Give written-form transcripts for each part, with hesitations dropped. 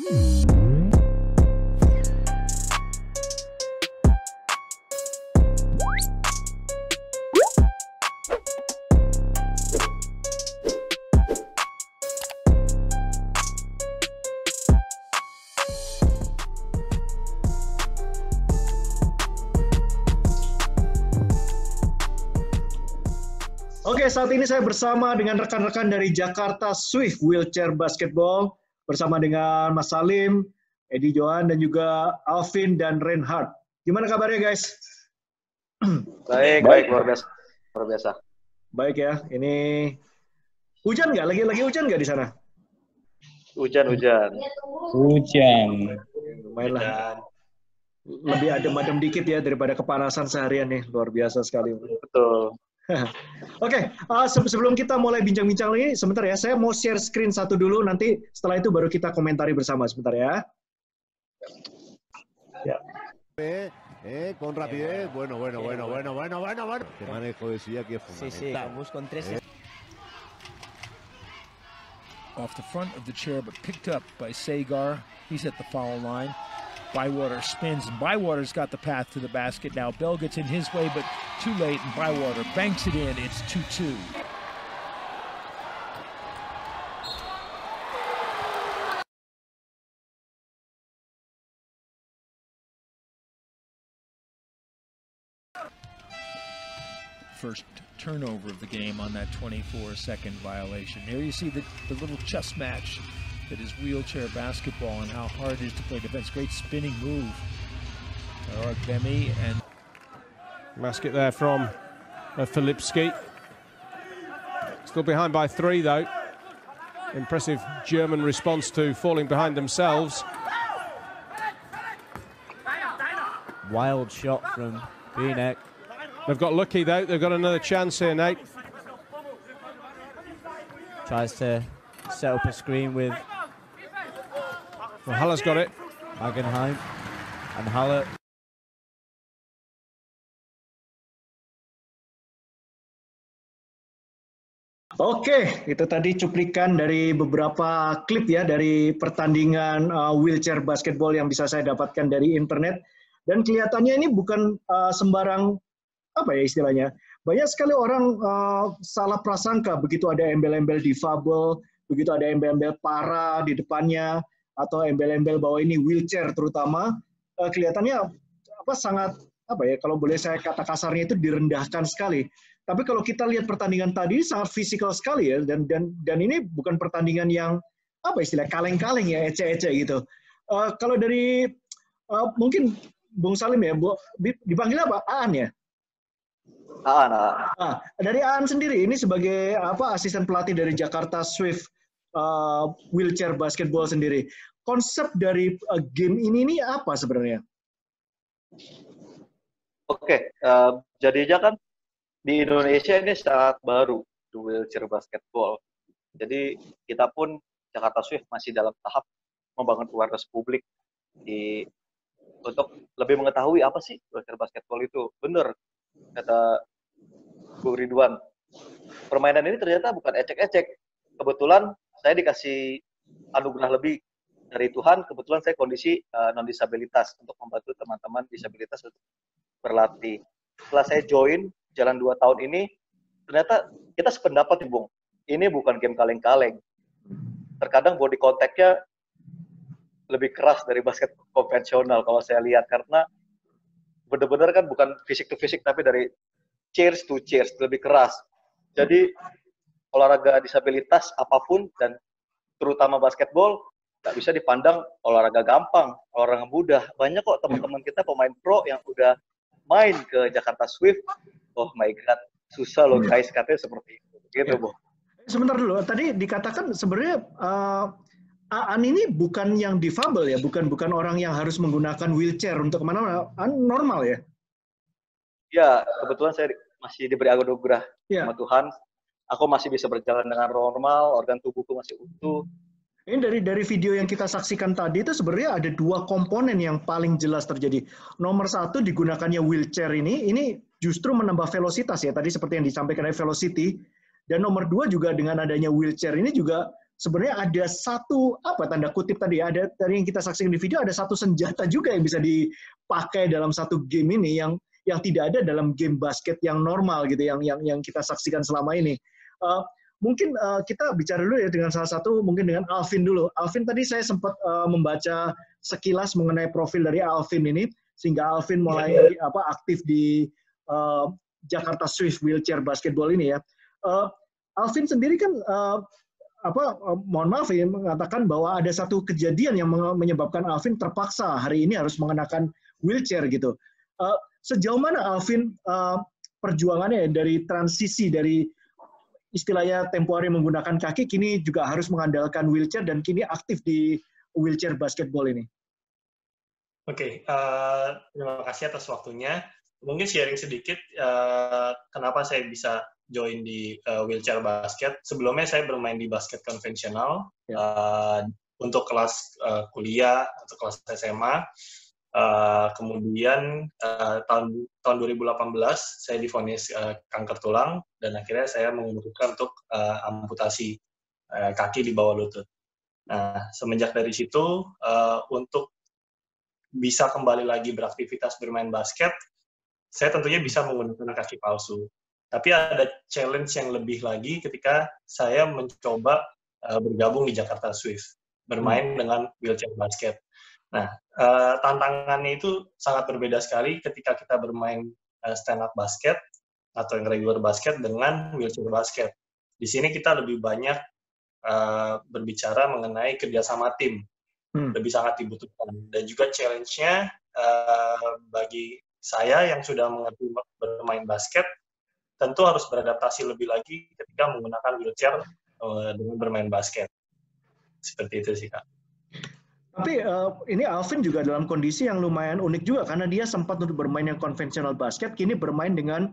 Oke, saat ini saya bersama dengan rekan-rekan dari Jakarta Swift Wheelchair Basketball, bersama dengan Mas Salim, Edi Johan, dan juga Alvin dan Reinhard. Gimana kabarnya, guys? Baik, luar biasa. Baik ya, ini hujan nggak? Lagi hujan nggak di sana? Hujan. Lumayan lah. Lebih adem-adem dikit ya daripada kepanasan seharian nih, luar biasa sekali. Betul. Oke, sebelum kita mulai bincang-bincang lagi, sebentar ya, saya mau share screen satu dulu, nanti setelah itu baru kita komentari bersama, sebentar ya. Con rapidez, bueno. Este manejo de Silla que es fundamental. Sí, con tres. Off the front of the chair, but picked up by Sagar. He's at the foul line. Bywater spins, and Bywater's got the path to the basket now. Bell gets in his way, but too late, and Bywater banks it in. It's 2-2. First turnover of the game on that 24-second violation. There you see the little chess match that is wheelchair basketball and how hard it is to play defense. Great spinning move. Bemi and basket there from Filipski. Still behind by 3 though. Impressive German response to falling behind themselves. Wild shot from Binek. They've got lucky though. They've got another chance here, Nate. Tries to set up a screen with Haller's got it. Hagenheim and Haller. Oke, itu tadi cuplikan dari beberapa klip ya dari pertandingan wheelchair basketball yang bisa saya dapatkan dari internet. Dan kelihatannya ini bukan sembarang, apa ya istilahnya, banyak sekali orang salah prasangka begitu ada embel-embel difabel, begitu ada embel-embel para di depannya, atau embel-embel bahwa ini wheelchair terutama, kelihatannya sangat, kalau boleh saya kata kasarnya itu direndahkan sekali. Tapi kalau kita lihat pertandingan tadi sangat fisikal sekali ya, dan ini bukan pertandingan yang kaleng-kaleng ya, ece-ece gitu. Kalau dari mungkin Bung Salim ya, dipanggil apa? Aan ya? Aan. Nah, dari Aan sendiri ini sebagai asisten pelatih dari Jakarta Swift Wheelchair Basketball sendiri. Konsep dari game ini apa sebenarnya? Oke, jadinya kan di Indonesia ini sangat baru di wheelchair basketball. Jadi kita pun Jakarta Swift masih dalam tahap membangun awareness publik untuk lebih mengetahui apa sih wheelchair basketball itu. Bener kata Bu Ridwan, permainan ini ternyata bukan ecek-ecek. Kebetulan saya dikasih anugerah lebih dari Tuhan, kebetulan saya kondisi non-disabilitas untuk membantu teman-teman disabilitas untuk berlatih. Setelah saya join, jalan 2 tahun ini, ternyata kita sependapat nih, Bung. Ini bukan game kaleng-kaleng. Terkadang body contact-nya lebih keras dari basket konvensional kalau saya lihat, karena benar-benar kan bukan fisik to fisik, tapi dari cheers to cheers, lebih keras. Jadi, olahraga disabilitas apapun, dan terutama basketball, nggak bisa dipandang olahraga gampang, olahraga mudah. Banyak kok teman-teman kita pemain pro yang udah main ke Jakarta Swift. Oh my God, susah loh guys, katanya seperti itu. Gitu, Bu. Sebentar dulu, tadi dikatakan sebenarnya Aan ini bukan yang difabel ya, bukan orang yang harus menggunakan wheelchair untuk kemana-mana, normal ya? Ya, kebetulan saya masih diberi anugerah sama Tuhan. Aku masih bisa berjalan dengan normal, organ tubuhku masih utuh. Ini dari video yang kita saksikan tadi itu sebenarnya ada 2 komponen yang paling jelas terjadi. Nomor 1 digunakannya wheelchair ini justru menambah velositas ya, tadi seperti yang disampaikan dari velocity. Dan nomor 2 juga dengan adanya wheelchair ini juga sebenarnya ada satu tanda kutip tadi ada dari yang kita saksikan di video, ada satu senjata juga yang bisa dipakai dalam satu game ini yang tidak ada dalam game basket yang normal gitu, yang kita saksikan selama ini. Mungkin kita bicara dulu ya dengan salah satu, mungkin dengan Alvin dulu. Alvin, tadi saya sempat membaca sekilas mengenai profil dari Alvin ini, sehingga Alvin mulai aktif di Jakarta Swift Wheelchair Basketball ini ya. Alvin sendiri kan mohon maaf ya, mengatakan bahwa ada satu kejadian yang menyebabkan Alvin terpaksa hari ini harus mengenakan wheelchair gitu. Sejauh mana Alvin perjuangannya dari transisi dari istilahnya tempo hari menggunakan kaki, kini juga harus mengandalkan wheelchair dan kini aktif di wheelchair basketball ini? Oke, terima kasih atas waktunya. Mungkin sharing sedikit kenapa saya bisa join di wheelchair basket. Sebelumnya saya bermain di basket konvensional untuk kelas kuliah, untuk kelas SMA. Kemudian tahun 2018 saya divonis kanker tulang dan akhirnya saya memutuskan untuk amputasi kaki di bawah lutut. Nah, semenjak dari situ untuk bisa kembali lagi beraktivitas bermain basket, saya tentunya bisa menggunakan kaki palsu. Tapi ada challenge yang lebih lagi ketika saya mencoba bergabung di Jakarta Swift, bermain dengan wheelchair basket. Nah, tantangannya itu sangat berbeda sekali ketika kita bermain stand up basket atau yang regular basket dengan wheelchair basket. Di sini kita lebih banyak berbicara mengenai kerjasama tim, lebih sangat dibutuhkan. Dan juga challenge-nya bagi saya yang sudah mengerti bermain basket, tentu harus beradaptasi lebih lagi ketika menggunakan wheelchair dengan bermain basket. Seperti itu sih, Kak. Tapi ini Alvin juga dalam kondisi yang lumayan unik juga, karena dia sempat untuk bermain yang konvensional basket, kini bermain dengan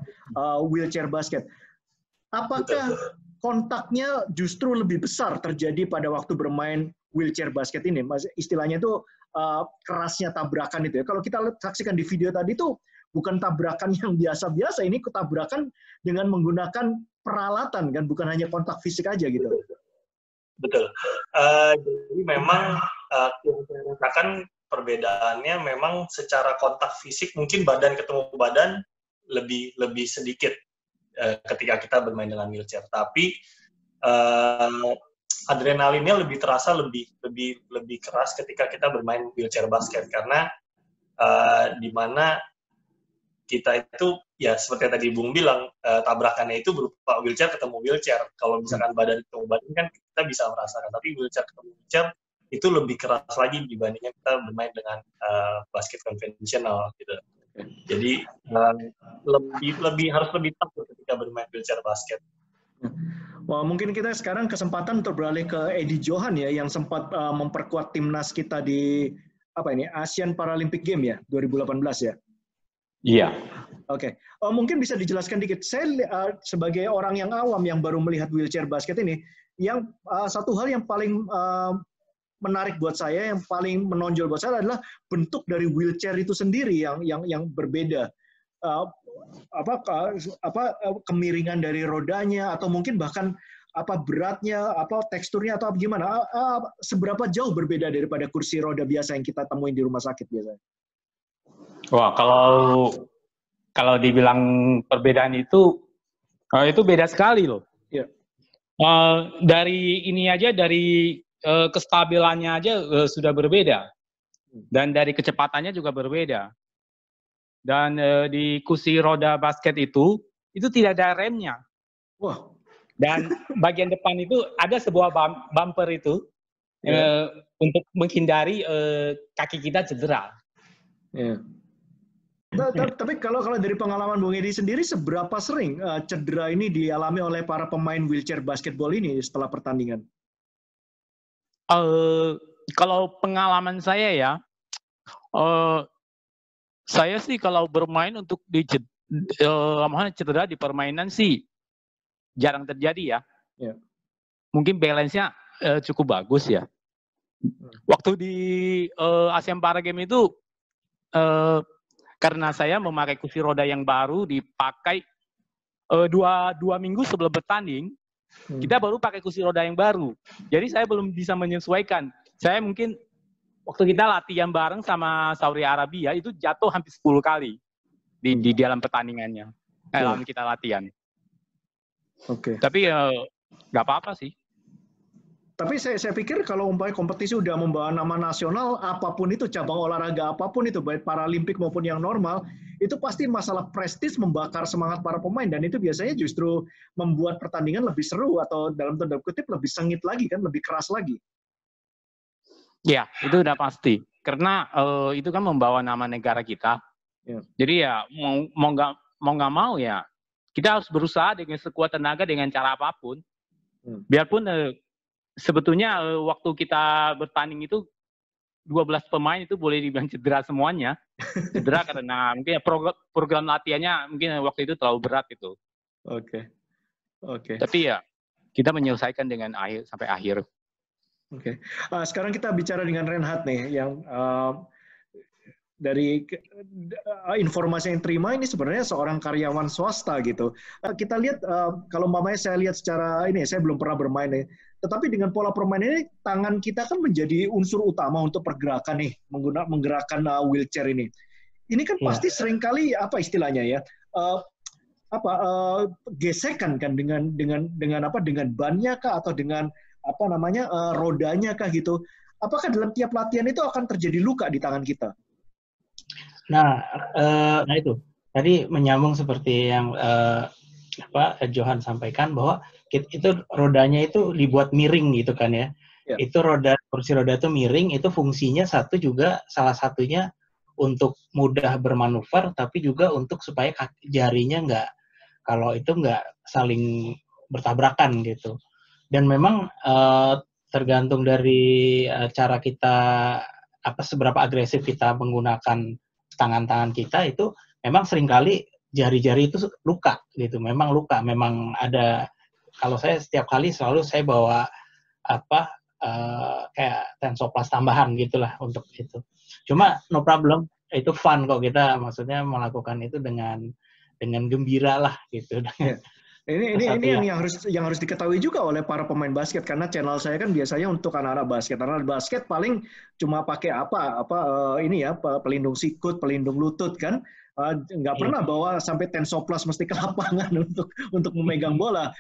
wheelchair basket. Apakah kontaknya justru lebih besar terjadi pada waktu bermain wheelchair basket ini? Istilahnya itu kerasnya tabrakan itu ya. Kalau kita saksikan di video tadi tuh bukan tabrakan yang biasa-biasa, ini tabrakan dengan menggunakan peralatan kan, bukan hanya kontak fisik aja gitu. Betul. Jadi memang kan perbedaannya memang secara kontak fisik mungkin badan ketemu badan lebih sedikit ketika kita bermain dengan wheelchair. Tapi adrenalinnya lebih terasa lebih keras ketika kita bermain wheelchair basket karena di mana kita itu ya seperti yang tadi Bung bilang, tabrakannya itu berupa wheelchair ketemu wheelchair. Kalau misalkan badan ketemu badan kan kita bisa merasakan, tapi wheelchair ketemu wheelchair itu lebih keras lagi dibandingkan kita bermain dengan basket konvensional gitu. Jadi harus lebih takut ketika bermain wheelchair basket. Wah, mungkin kita sekarang kesempatan untuk beralih ke Eddie Johan ya, yang sempat memperkuat timnas kita di Asian Paralympic Game ya 2018 ya. Iya. Oke. Mungkin bisa dijelaskan dikit. Saya sebagai orang yang awam yang baru melihat wheelchair basket ini, yang satu hal yang paling menarik buat saya, yang paling menonjol buat saya adalah bentuk dari wheelchair itu sendiri yang berbeda. Kemiringan dari rodanya atau mungkin bahkan beratnya, teksturnya atau gimana? Seberapa jauh berbeda daripada kursi roda biasa yang kita temuin di rumah sakit biasanya? Wah, kalau dibilang perbedaan itu beda sekali loh. Yeah. Dari ini aja, dari kestabilannya aja sudah berbeda, dan dari kecepatannya juga berbeda. Dan di kursi roda basket itu tidak ada remnya. Wah. Dan bagian depan itu ada sebuah bumper itu untuk menghindari kaki kita cedera. Yeah. Tapi kalau dari pengalaman Bung Edi sendiri, seberapa sering cedera ini dialami oleh para pemain wheelchair basketball ini setelah pertandingan? Kalau pengalaman saya ya, saya sih kalau bermain untuk cedera di permainan sih jarang terjadi ya. Yeah. Mungkin balance-nya cukup bagus ya. Waktu di Asian Para Games itu karena saya memakai kursi roda yang baru, dipakai dua minggu sebelum bertanding, Kita baru pakai kursi roda yang baru. Jadi saya belum bisa menyesuaikan. Saya mungkin waktu kita latihan bareng sama Saudi Arabia itu jatuh hampir 10 kali di dalam pertandingannya. Dalam kita latihan. Oke. Tapi nggak apa-apa sih. Tapi saya pikir kalau umpamanya kompetisi udah membawa nama nasional, apapun itu, cabang olahraga apapun itu, baik paralimpik maupun yang normal, itu pasti masalah prestis membakar semangat para pemain, dan itu biasanya justru membuat pertandingan lebih seru atau dalam tanda kutip lebih sengit lagi kan, lebih keras lagi. Ya, itu udah pasti. Karena itu kan membawa nama negara kita. Ya. Jadi ya mau nggak mau ya kita harus berusaha dengan sekuat tenaga dengan cara apapun. Biarpun sebetulnya waktu kita bertanding itu 12 pemain itu boleh dibilang cedera semuanya. Cedera karena mungkin program latihannya mungkin waktu itu terlalu berat itu. Oke. Tapi ya kita menyelesaikan dengan sampai akhir. Oke. Sekarang kita bicara dengan Reinhard nih, yang dari informasi yang terima ini sebenarnya seorang karyawan swasta gitu. Kita lihat kalau mamanya saya lihat secara ini, saya belum pernah bermain nih. Tetapi dengan pola permainan ini, tangan kita kan menjadi unsur utama untuk pergerakan nih, menggerakkan wheelchair ini. Ini kan pasti seringkali apa istilahnya ya, gesekan kan dengan bannya kah atau dengan rodanya kah gitu. Apakah dalam tiap latihan itu akan terjadi luka di tangan kita? Nah itu tadi menyambung seperti yang Johan sampaikan bahwa itu rodanya itu dibuat miring gitu kan ya. Itu kursi roda itu miring, itu fungsinya salah satunya untuk mudah bermanuver, tapi juga untuk supaya jarinya nggak saling bertabrakan gitu. Dan memang tergantung dari cara kita seberapa agresif kita menggunakan tangan-tangan kita, itu memang seringkali jari-jari itu luka gitu. Memang luka, memang ada. Kalau saya setiap kali selalu saya bawa kayak Tensoplast tambahan gitulah untuk itu. Cuma no problem, itu fun kok kita maksudnya melakukan itu dengan gembira lah gitu. Ini yang harus diketahui juga oleh para pemain basket, karena channel saya kan biasanya untuk anak-anak basket. Anak basket paling cuma pakai pelindung sikut, pelindung lutut kan. Nggak pernah bawa sampai Tensoplast mesti ke lapangan untuk memegang bola.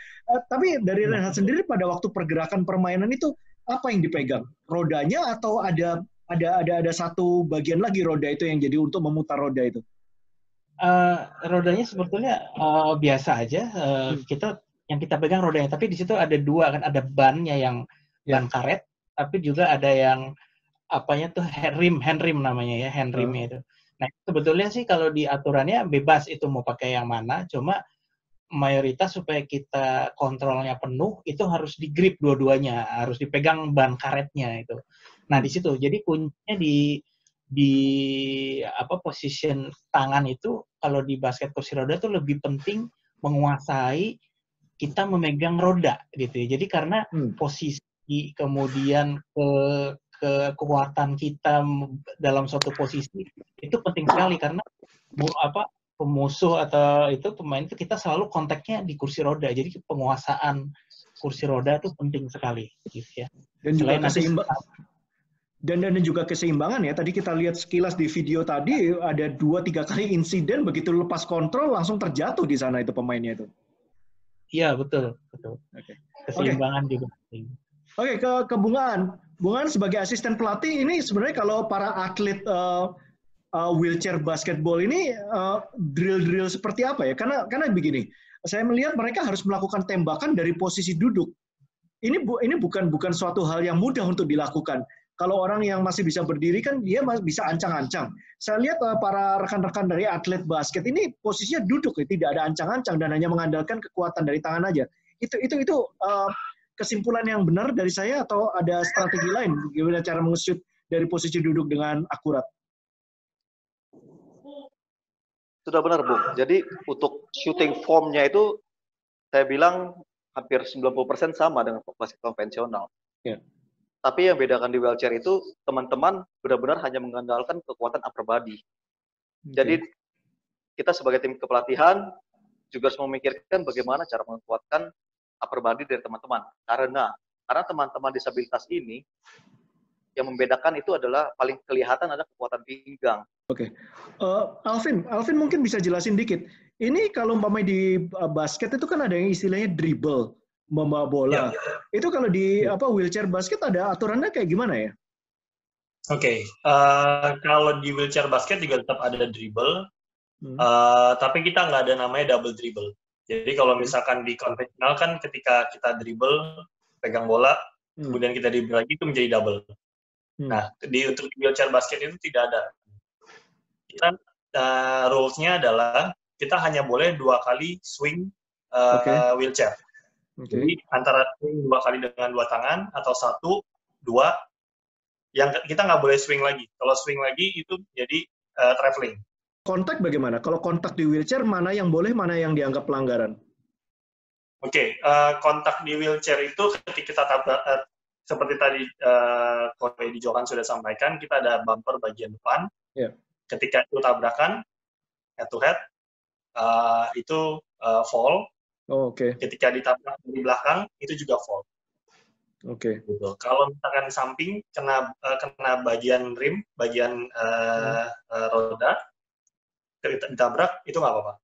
Tapi dari Reinhard sendiri pada waktu pergerakan permainan itu apa yang dipegang? Rodanya atau ada satu bagian lagi roda itu yang jadi untuk memutar roda itu? Rodanya sebetulnya biasa aja. Yang kita pegang rodanya, tapi di situ ada dua kan, ada bannya yang ban karet, tapi juga ada yang hand rim namanya ya, hand rimnya itu. Nah, sebetulnya sih kalau di aturannya bebas itu mau pakai yang mana, cuma mayoritas supaya kita kontrolnya penuh itu harus di grip dua-duanya, harus dipegang ban karetnya itu. Nah, di situ. Jadi kuncinya di position tangan itu kalau di basket kursi roda itu lebih penting menguasai kita memegang roda gitu ya. Jadi karena posisi kemudian kekuatan kita dalam suatu posisi itu penting sekali, karena pemusuh atau itu pemain itu kita selalu kontaknya di kursi roda. Jadi penguasaan kursi roda itu penting sekali gitu ya. Dan juga keseimbangan ya. Tadi kita lihat sekilas di video tadi ada 2-3 kali insiden begitu lepas kontrol langsung terjatuh di sana itu pemainnya itu. Iya, betul. Keseimbangan juga penting. Oke, ke Bung Aan. Bung Aan sebagai asisten pelatih ini sebenarnya kalau para atlet wheelchair basketball ini drill seperti apa ya? Karena begini, saya melihat mereka harus melakukan tembakan dari posisi duduk. Ini bukan suatu hal yang mudah untuk dilakukan. Kalau orang yang masih bisa berdiri kan dia bisa ancang-ancang. Saya lihat para rekan-rekan dari atlet basket ini posisinya duduk, tidak ada ancang-ancang dan hanya mengandalkan kekuatan dari tangan aja. Itu kesimpulan yang benar dari saya atau ada strategi lain gimana cara meng-shoot dari posisi duduk dengan akurat? Sudah benar, Bung. Jadi untuk shooting formnya itu saya bilang hampir 90% sama dengan basket konvensional. Yeah. Tapi yang bedakan di wheelchair itu teman-teman benar-benar hanya mengandalkan kekuatan upper body. Jadi kita sebagai tim kepelatihan juga harus memikirkan bagaimana cara menguatkan upper body dari teman-teman. Karena teman-teman disabilitas ini yang membedakan itu adalah paling kelihatan adalah kekuatan pinggang. Oke, Alvin mungkin bisa jelasin dikit. Ini kalau umpamanya di basket itu kan ada yang istilahnya dribble, membawa bola. Ya. Itu kalau di wheelchair basket ada aturannya kayak gimana ya? Oke, kalau di wheelchair basket juga tetap ada dribble, tapi kita nggak ada namanya double dribble. Jadi kalau misalkan di konvensional kan ketika kita dribble, pegang bola, kemudian kita dribble lagi itu menjadi double. Nah, untuk wheelchair basket itu tidak ada. Kita rules-nya adalah kita hanya boleh 2 kali swing wheelchair. Jadi antara swing 2 kali dengan 2 tangan atau 1, 2, yang kita nggak boleh swing lagi. Kalau swing lagi itu jadi traveling. Kontak bagaimana? Kalau kontak di wheelchair mana yang boleh, mana yang dianggap pelanggaran? Oke, kontak di wheelchair itu ketika kita tabrak, seperti tadi Coach Edi Johan sudah sampaikan, kita ada bumper bagian depan. Yeah. Ketika itu tabrakan head to head, itu fall. Oh, oke. Ketika ditabrak dari belakang, itu juga fall. Oke. Gitu. Kalau misalkan samping kena bagian rim, bagian roda, ketika ditabrak itu nggak apa-apa.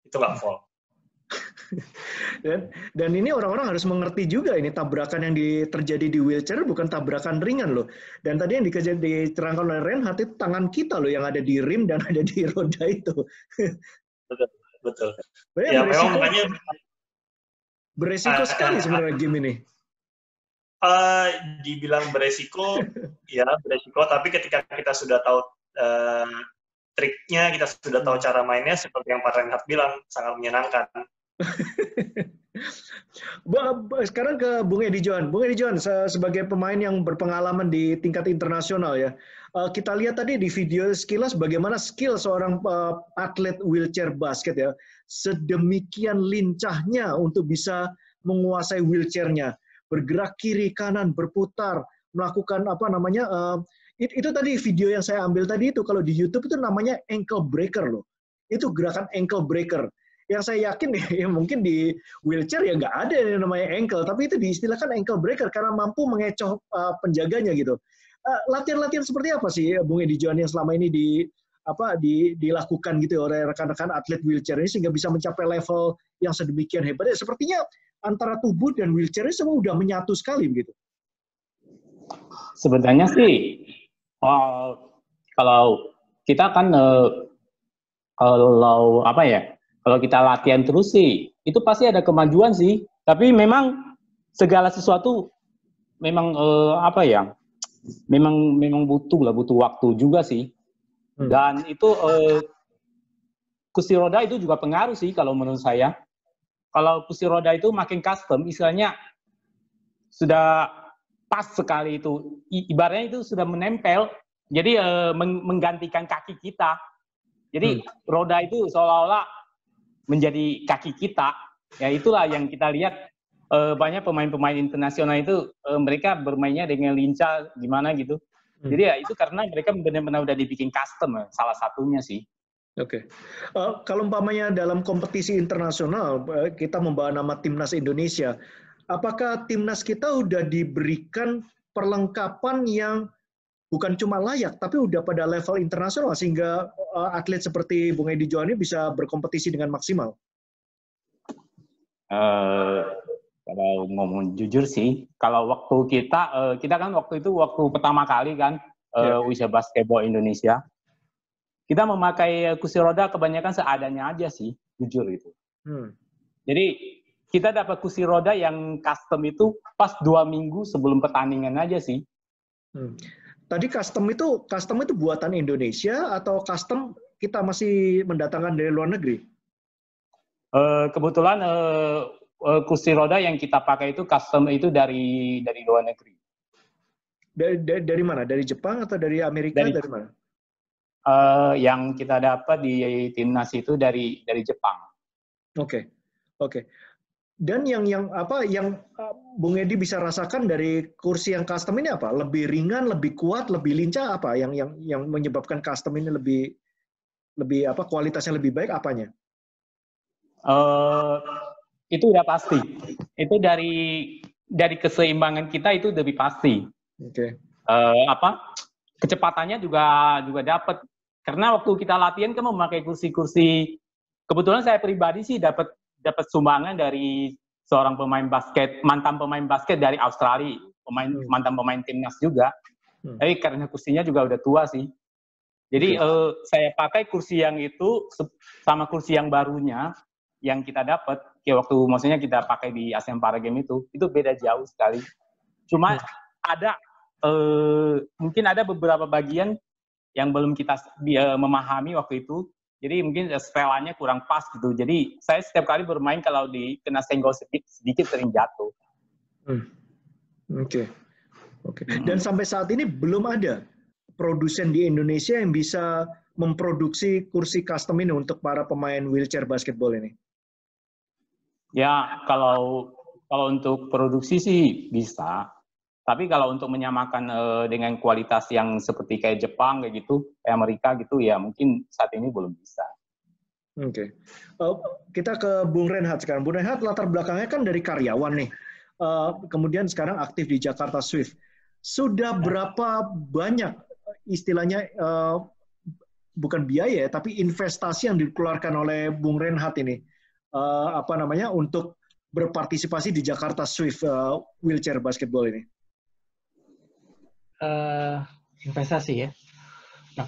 Itu nggak fall. Dan ini orang-orang harus mengerti juga ini tabrakan yang terjadi di wheelchair bukan tabrakan ringan loh. Dan tadi yang diterangkan oleh Reinhard itu tangan kita loh yang ada di rim dan ada di roda itu. Betul. Ya, memang makanya beresiko sekali sebenarnya game ini. Dibilang beresiko, ya beresiko. Tapi ketika kita sudah tahu triknya, kita sudah tahu cara mainnya, seperti yang Pak Reinhard bilang, sangat menyenangkan. Sekarang ke Bung Edi Johan. Bung Edi Johan, sebagai pemain yang berpengalaman di tingkat internasional ya, kita lihat tadi di video sekilas bagaimana skill seorang atlet wheelchair basket ya, sedemikian lincahnya untuk bisa menguasai wheelchairnya, bergerak kiri kanan, berputar, melakukan itu tadi video yang saya ambil tadi itu kalau di YouTube itu namanya ankle breaker loh. Itu gerakan ankle breaker. Yang saya yakin ya mungkin di wheelchair ya nggak ada yang namanya ankle, tapi itu diistilahkan ankle breaker karena mampu mengecoh penjaganya gitu. Latihan-latihan seperti apa sih Bung Edi Johan yang selama ini dilakukan gitu oleh rekan-rekan atlet wheelchair ini sehingga bisa mencapai level yang sedemikian hebat? Sepertinya antara tubuh dan wheelchair ini semua udah menyatu sekali begitu. Sebenarnya sih kalau kita kan kalau kita latihan terus sih, itu pasti ada kemajuan sih. Tapi memang segala sesuatu memang memang butuh waktu juga sih. Dan itu kursi roda itu juga pengaruh sih kalau menurut saya. Kalau kursi roda itu makin custom, istilahnya sudah pas sekali itu. Ibaratnya itu sudah menempel, jadi menggantikan kaki kita. Jadi roda itu seolah-olah menjadi kaki kita, ya itulah yang kita lihat banyak pemain-pemain internasional itu mereka bermainnya dengan lincah gimana gitu. Jadi ya itu karena mereka benar-benar udah dibikin custom, salah satunya sih. Oke. Kalau umpamanya dalam kompetisi internasional kita membawa nama timnas Indonesia, apakah timnas kita udah diberikan perlengkapan yang bukan cuma layak, tapi udah pada level internasional sehingga atlet seperti Bung Edi Johan ini bisa berkompetisi dengan maksimal? Kalau ngomong jujur sih, kalau waktu kita kan waktu itu pertama kali kan Wheelchair Basketball Indonesia, kita memakai kursi roda kebanyakan seadanya aja sih, jujur itu. Jadi kita dapat kursi roda yang custom itu pas 2 minggu sebelum pertandingan aja sih. Tadi custom itu buatan Indonesia atau custom kita masih mendatangkan dari luar negeri? Kebetulan kursi roda yang kita pakai itu custom itu dari luar negeri. Dari mana? Dari Jepang atau dari Amerika? Dari mana? Yang kita dapat di timnas itu dari Jepang. Oke. Dan yang Bung Edi bisa rasakan dari kursi yang custom ini apa? Lebih ringan, lebih kuat, lebih lincah apa? Yang menyebabkan custom ini lebih kualitasnya lebih baik apanya? Itu udah pasti. Itu dari keseimbangan kita itu lebih pasti. Oke. Kecepatannya juga dapat. Karena waktu kita latihan kan memakai kursi-kursi. Kebetulan saya pribadi sih dapat sumbangan dari seorang mantan pemain basket dari Australia, mantan pemain timnas juga. Tapi karena kursinya juga udah tua sih. Jadi saya pakai kursi yang itu sama kursi yang barunya yang kita dapat, kayak waktu maksudnya kita pakai di Asian Para Games itu beda jauh sekali. Cuma mungkin ada beberapa bagian yang belum kita memahami waktu itu. Jadi mungkin setelannya kurang pas gitu. Jadi saya setiap kali bermain kalau kena senggol sedikit sering jatuh. Oke. Dan sampai saat ini belum ada produsen di Indonesia yang bisa memproduksi kursi custom ini untuk para pemain wheelchair basketball ini. Ya, kalau untuk produksi sih bisa. Tapi kalau untuk menyamakan dengan kualitas yang seperti kayak Jepang kayak gitu, kayak Amerika gitu, ya mungkin saat ini belum bisa. Oke. Kita ke Bung Reinhard sekarang. Bung Reinhard latar belakangnya kan dari karyawan nih. Kemudian sekarang aktif di Jakarta Swift. Sudah berapa banyak istilahnya bukan biaya tapi investasi yang dikeluarkan oleh Bung Reinhard ini untuk berpartisipasi di Jakarta Swift wheelchair basketball ini? Investasi ya. Nah,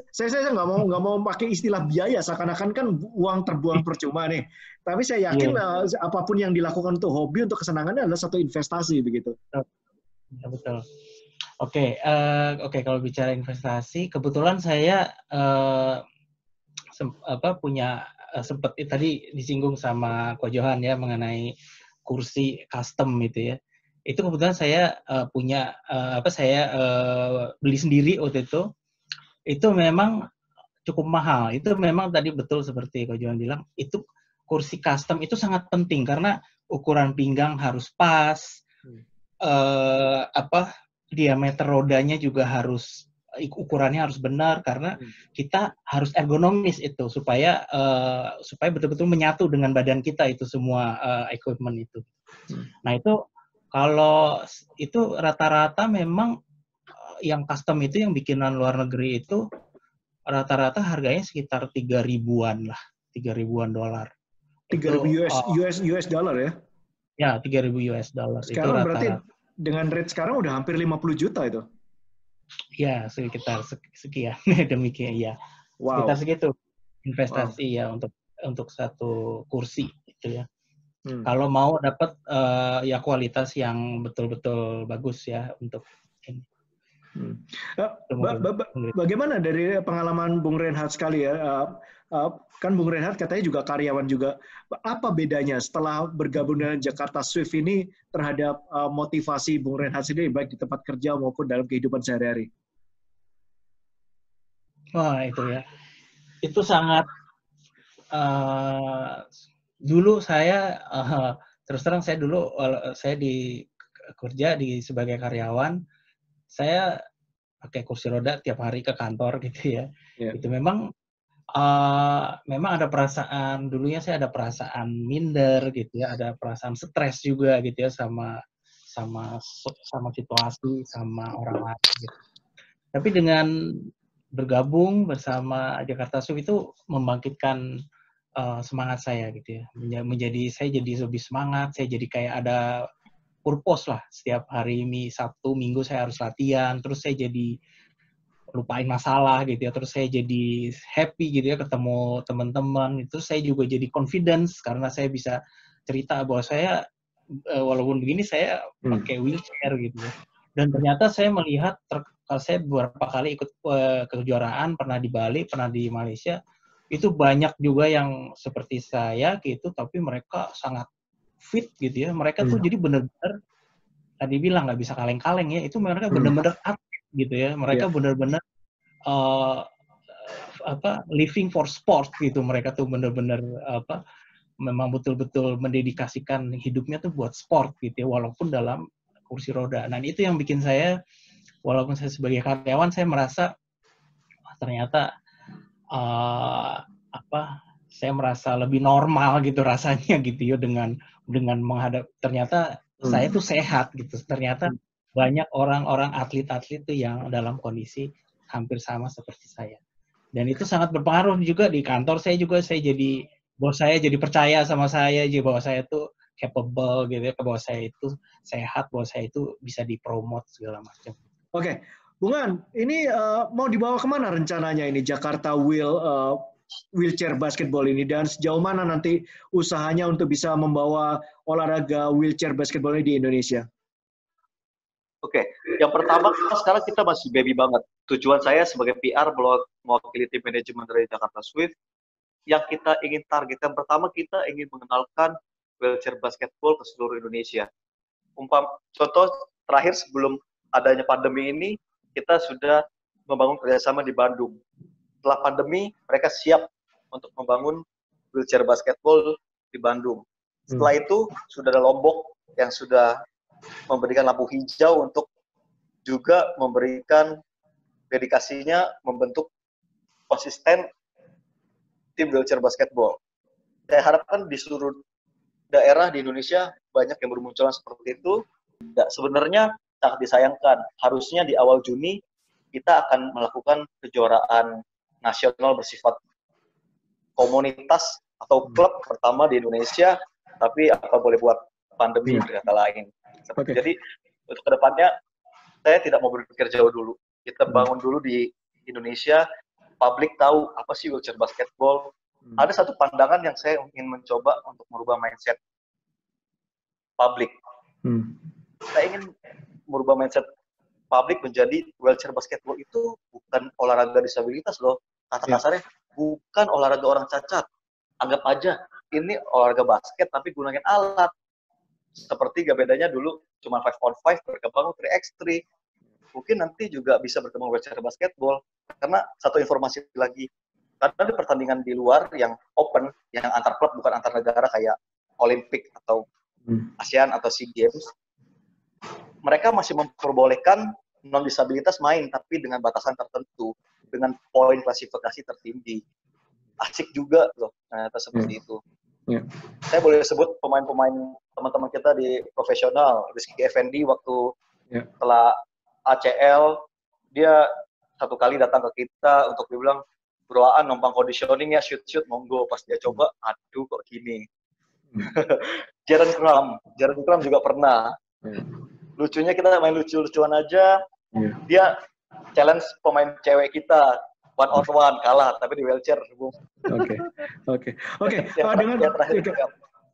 saya nggak mau pakai istilah biaya, seakan-akan kan uang terbuang percuma nih. Tapi saya yakin apapun yang dilakukan untuk hobi, untuk kesenangannya adalah satu investasi begitu. Betul. Oke, kalau bicara investasi, kebetulan saya punya sempat tadi disinggung sama Ko Johan ya mengenai kursi custom gitu ya. Itu kebetulan saya beli sendiri waktu itu. Itu memang cukup mahal. Itu memang tadi betul seperti Ko Johan bilang, itu kursi custom itu sangat penting karena ukuran pinggang harus pas, diameter rodanya juga harus ukurannya harus benar karena kita harus ergonomis itu supaya betul-betul menyatu dengan badan kita itu semua equipment itu. Nah itu kalau itu rata-rata memang yang custom itu yang bikinan luar negeri itu rata-rata harganya sekitar 3.000-an lah, $3.000. 3.000 US dollar ya? Ya, 3.000 US dollar. Sekarang itu berarti dengan rate sekarang udah hampir 50 juta itu? Ya, sekitar sekian demikian ya. Wow. Sekitar segitu investasi ya untuk satu kursi itu ya. Kalau mau dapat ya kualitas yang betul-betul bagus ya untuk ini. Bagaimana dari pengalaman Bung Reinhard sekali ya? Kan Bung Reinhard katanya juga karyawan juga. Apa bedanya setelah bergabung dengan Jakarta Swift ini terhadap motivasi Bung Reinhard sendiri baik di tempat kerja maupun dalam kehidupan sehari-hari? Wah itu ya, itu sangat. Dulu saya terus terang saya kerja sebagai karyawan, saya pakai kursi roda tiap hari ke kantor gitu ya. Itu memang ada perasaan, dulunya saya ada perasaan minder gitu ya, ada perasaan stres juga gitu ya sama situasi, sama orang lain gitu. Tapi dengan bergabung bersama Jakarta Swift itu membangkitkan semangat saya gitu ya. Saya jadi lebih semangat, saya jadi kayak ada purpose lah. Setiap hari ini Sabtu, Minggu saya harus latihan, terus saya jadi lupain masalah gitu ya, terus saya jadi happy gitu ya ketemu teman-teman, itu saya juga jadi confidence karena saya bisa cerita bahwa saya walaupun begini saya pakai wheelchair gitu ya. Dan ternyata saya melihat saya beberapa kali ikut kejuaraan, pernah di Bali, pernah di Malaysia, itu banyak juga yang seperti saya gitu, tapi mereka sangat fit gitu ya. Mereka tuh jadi benar-benar tadi bilang nggak bisa kaleng-kaleng ya, itu mereka benar-benar atlet gitu ya. Mereka benar-benar living for sport gitu. Mereka tuh benar-benar memang betul-betul mendedikasikan hidupnya tuh buat sport gitu ya, walaupun dalam kursi roda. Nah, itu yang bikin saya, walaupun saya sebagai karyawan, saya merasa ternyata saya merasa lebih normal gitu rasanya gitu ya dengan menghadap, ternyata saya tuh sehat gitu. Ternyata banyak orang-orang atlet-atlet tuh yang dalam kondisi hampir sama seperti saya. Dan itu sangat berpengaruh juga di kantor saya juga. Bos saya jadi percaya sama saya, jadi bahwa saya tuh capable gitu ya, bahwa saya itu sehat, bahwa saya itu bisa dipromot segala macam. Oke, Bung An, ini mau dibawa kemana rencananya ini Jakarta wheelchair basketball ini, dan sejauh mana nanti usahanya untuk bisa membawa olahraga wheelchair basketball ini di Indonesia? Oke, yang pertama sekarang kita masih baby banget. Tujuan saya sebagai PR mewakili tim manajemen dari Jakarta Swift, yang kita ingin targetkan pertama, kita ingin mengenalkan wheelchair basketball ke seluruh Indonesia. Contoh terakhir sebelum adanya pandemi ini, kita sudah membangun kerjasama di Bandung. Setelah pandemi, mereka siap untuk membangun wheelchair basketball di Bandung. Setelah itu, sudah ada Lombok yang sudah memberikan lampu hijau untuk juga memberikan dedikasinya membentuk konsisten tim wheelchair basketball. Saya harapkan di seluruh daerah di Indonesia banyak yang bermunculan seperti itu. Sebenarnya sangat disayangkan. Harusnya di awal Juni kita akan melakukan kejuaraan nasional bersifat komunitas atau klub pertama di Indonesia, tapi apa boleh buat pandemi berkata lain. Jadi untuk kedepannya saya tidak mau berpikir jauh dulu. Kita bangun dulu di Indonesia. Publik tahu apa sih wheelchair basketball. Ada satu pandangan yang saya ingin mencoba untuk merubah mindset publik. Saya ingin merubah mindset publik menjadi wheelchair basketball itu bukan olahraga disabilitas loh. Kata kasarnya bukan olahraga orang cacat. Anggap aja ini olahraga basket tapi gunakan alat. Seperti gak bedanya dulu cuma 5-on-5 berkembang 3x3. Mungkin nanti juga bisa berkembang wheelchair basketball. Karena satu informasi lagi, karena di pertandingan di luar yang open, yang antar klub bukan antar negara kayak Olimpik atau ASEAN atau SEA Games, mereka masih memperbolehkan non-disabilitas main, tapi dengan batasan tertentu, dengan poin klasifikasi tertinggi. Asik juga loh, ternyata seperti itu. Saya boleh sebut pemain-pemain teman-teman kita di profesional, Rizky Effendi waktu setelah ACL, dia satu kali datang ke kita untuk dibilang, Bro Aan numpang conditioning ya, shoot monggo. Pas dia coba, aduh kok gini. Jaren Kram juga pernah. Lucunya kita main lucu-lucuan aja, dia challenge pemain cewek kita, 1-on-1 kalah, tapi di wheelchair. Oke.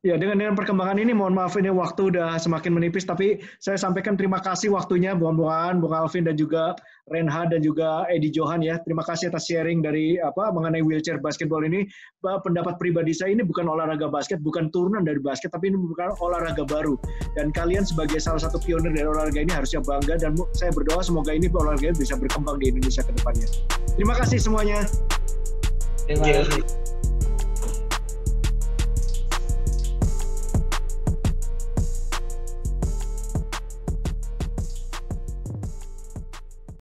Dengan perkembangan ini, mohon maaf ini waktu udah semakin menipis, tapi saya sampaikan terima kasih waktunya Bung Aan, Bung Alvin, dan juga Reinhard dan juga Edi Johan ya. Terima kasih atas sharing dari mengenai wheelchair basketball ini. Pendapat pribadi saya ini bukan olahraga basket, bukan turunan dari basket, tapi ini bukan olahraga baru. Dan kalian sebagai salah satu pionir dari olahraga ini harusnya bangga, dan saya berdoa semoga ini olahraga bisa berkembang di Indonesia ke depannya. Terima kasih semuanya. Terima kasih.